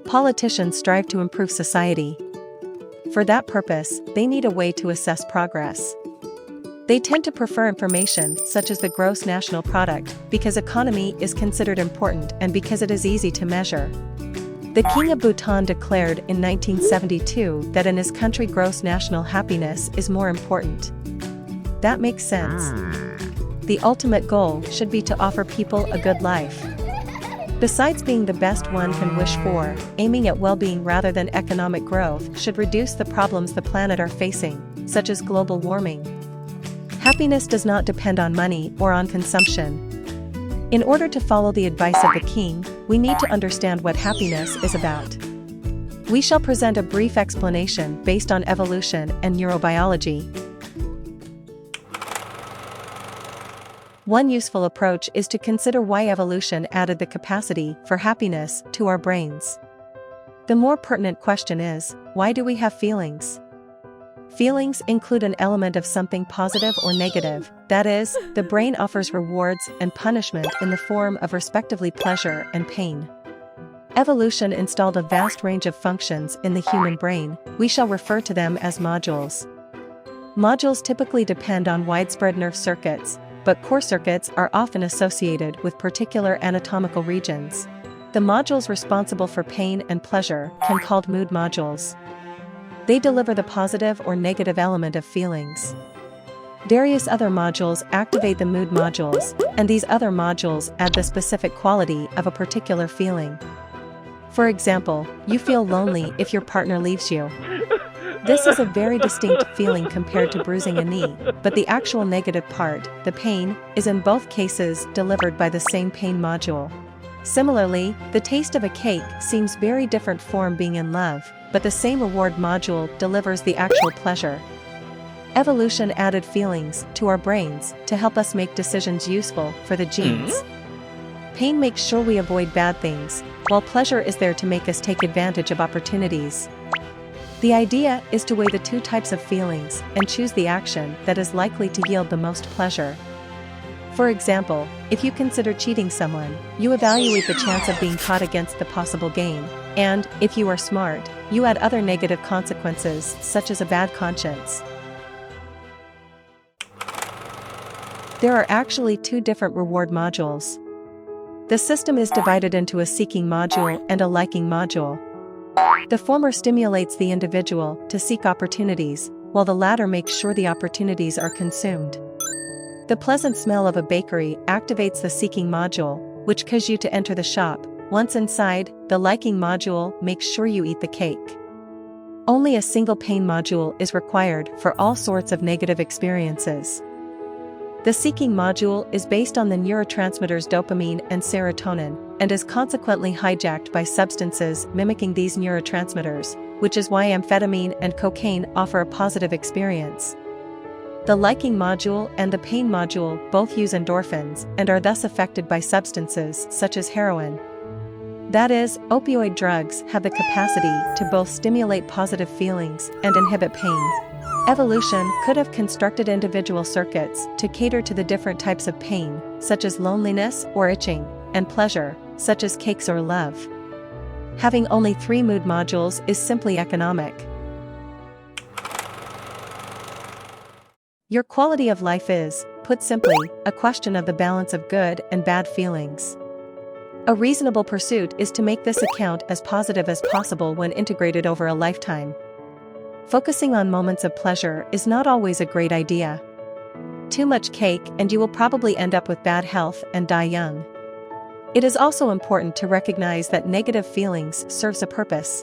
Politicians strive to improve society. For that purpose, they need a way to assess progress. They tend to prefer information such as the gross national product because economy is considered important and because it is easy to measure. The King of Bhutan declared in 1972 that in his country gross national happiness is more important. That makes sense. The ultimate goal should be to offer people a good life. Besides being the best one can wish for, aiming at well-being rather than economic growth should reduce the problems the planet are facing, such as global warming. Happiness does not depend on money or on consumption. In order to follow the advice of the king, we need to understand what happiness is about. We shall present a brief explanation based on evolution and neurobiology. One useful approach is to consider why evolution added the capacity for happiness to our brains. The more pertinent question is, why do we have feelings? Feelings include an element of something positive or negative, that is, the brain offers rewards and punishment in the form of respectively pleasure and pain. Evolution installed a vast range of functions in the human brain, we shall refer to them as modules. Modules typically depend on widespread nerve circuits, but core circuits are often associated with particular anatomical regions. The modules responsible for pain and pleasure can be called mood modules. They deliver the positive or negative element of feelings. Various other modules activate the mood modules, and these other modules add the specific quality of a particular feeling. For example, you feel lonely if your partner leaves you. This is a very distinct feeling compared to bruising a knee, but the actual negative part, the pain, is in both cases delivered by the same pain module. Similarly, the taste of a cake seems very different from being in love, but the same reward module delivers the actual pleasure. Evolution added feelings to our brains to help us make decisions useful for the genes. Pain makes sure we avoid bad things, while pleasure is there to make us take advantage of opportunities. The idea is to weigh the two types of feelings and choose the action that is likely to yield the most pleasure. For example, if you consider cheating someone, you evaluate the chance of being caught against the possible gain, and, if you are smart, you add other negative consequences such as a bad conscience. There are actually two different reward modules. The system is divided into a seeking module and a liking module. The former stimulates the individual to seek opportunities, while the latter makes sure the opportunities are consumed. The pleasant smell of a bakery activates the seeking module, which causes you to enter the shop. Once inside, the liking module makes sure you eat the cake. Only a single pain module is required for all sorts of negative experiences. The seeking module is based on the neurotransmitters dopamine and serotonin, and is consequently hijacked by substances mimicking these neurotransmitters, which is why amphetamine and cocaine offer a positive experience. The liking module and the pain module both use endorphins and are thus affected by substances such as heroin. That is, opioid drugs have the capacity to both stimulate positive feelings and inhibit pain. Evolution could have constructed individual circuits to cater to the different types of pain, such as loneliness or itching, and pleasure, such as cakes or love. Having only 3 mood modules is simply economic. Your quality of life is, put simply, a question of the balance of good and bad feelings. A reasonable pursuit is to make this account as positive as possible when integrated over a lifetime. Focusing on moments of pleasure is not always a great idea. Too much cake and you will probably end up with bad health and die young. It is also important to recognize that negative feelings serves a purpose.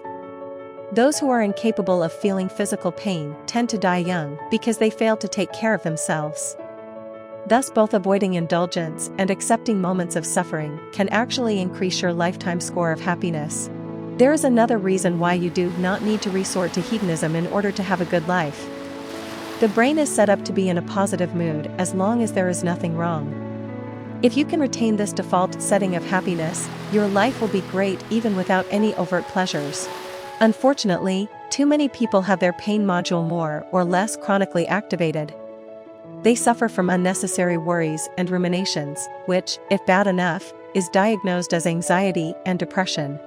Those who are incapable of feeling physical pain tend to die young because they fail to take care of themselves. Thus, both avoiding indulgence and accepting moments of suffering can actually increase your lifetime score of happiness. There is another reason why you do not need to resort to hedonism in order to have a good life. The brain is set up to be in a positive mood as long as there is nothing wrong. If you can retain this default setting of happiness, your life will be great even without any overt pleasures. Unfortunately, too many people have their pain module more or less chronically activated. They suffer from unnecessary worries and ruminations, which, if bad enough, is diagnosed as anxiety and depression.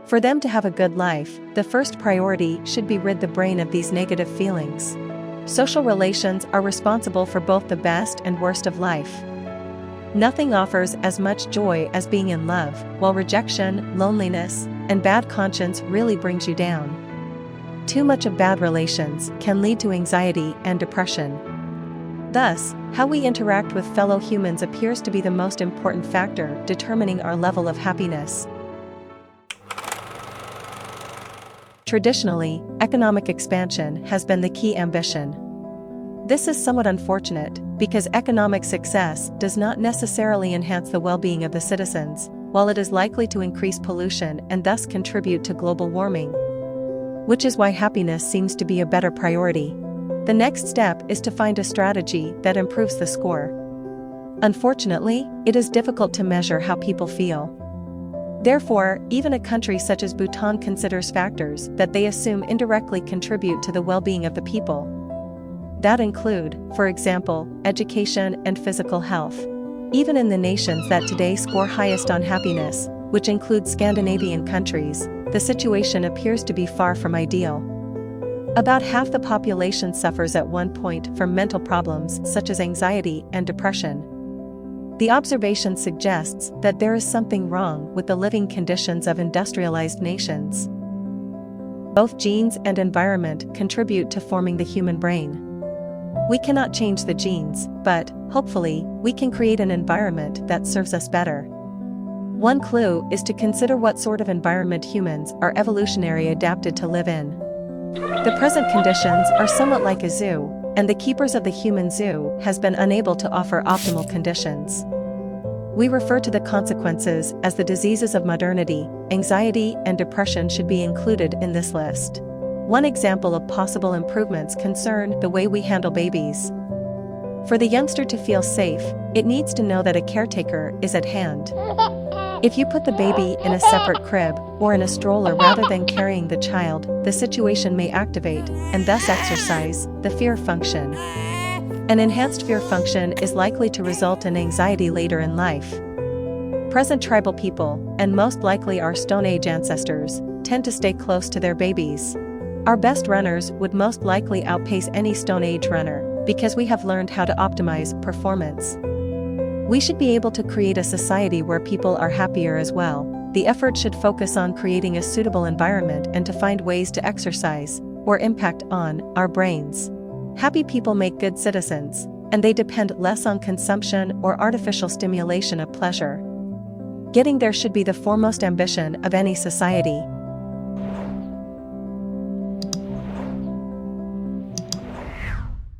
For them to have a good life, the first priority should be rid the brain of these negative feelings. Social relations are responsible for both the best and worst of life. Nothing offers as much joy as being in love, while rejection, loneliness, and bad conscience really brings you down. Too much of bad relations can lead to anxiety and depression. Thus, how we interact with fellow humans appears to be the most important factor determining our level of happiness. Traditionally, economic expansion has been the key ambition. This is somewhat unfortunate, because economic success does not necessarily enhance the well-being of the citizens, while it is likely to increase pollution and thus contribute to global warming. Which is why happiness seems to be a better priority. The next step is to find a strategy that improves the score. Unfortunately, it is difficult to measure how people feel. Therefore, even a country such as Bhutan considers factors that they assume indirectly contribute to the well-being of the people. That include, for example, education and physical health. Even in the nations that today score highest on happiness, which include Scandinavian countries, the situation appears to be far from ideal. About half the population suffers at one point from mental problems such as anxiety and depression. The observation suggests that there is something wrong with the living conditions of industrialized nations. Both genes and environment contribute to forming the human brain. We cannot change the genes, but, hopefully, we can create an environment that serves us better. One clue is to consider what sort of environment humans are evolutionarily adapted to live in. The present conditions are somewhat like a zoo, and the keepers of the human zoo has been unable to offer optimal conditions. We refer to the consequences as the diseases of modernity. Anxiety and depression should be included in this list. One example of possible improvements concern the way we handle babies. For the youngster to feel safe, it needs to know that a caretaker is at hand. If you put the baby in a separate crib or in a stroller rather than carrying the child, the situation may activate, and thus exercise, the fear function. An enhanced fear function is likely to result in anxiety later in life. Present tribal people, and most likely our Stone Age ancestors, tend to stay close to their babies. Our best runners would most likely outpace any Stone Age runner, because we have learned how to optimize performance. We should be able to create a society where people are happier as well. The effort should focus on creating a suitable environment and to find ways to exercise, or impact on, our brains. Happy people make good citizens, and they depend less on consumption or artificial stimulation of pleasure. Getting there should be the foremost ambition of any society.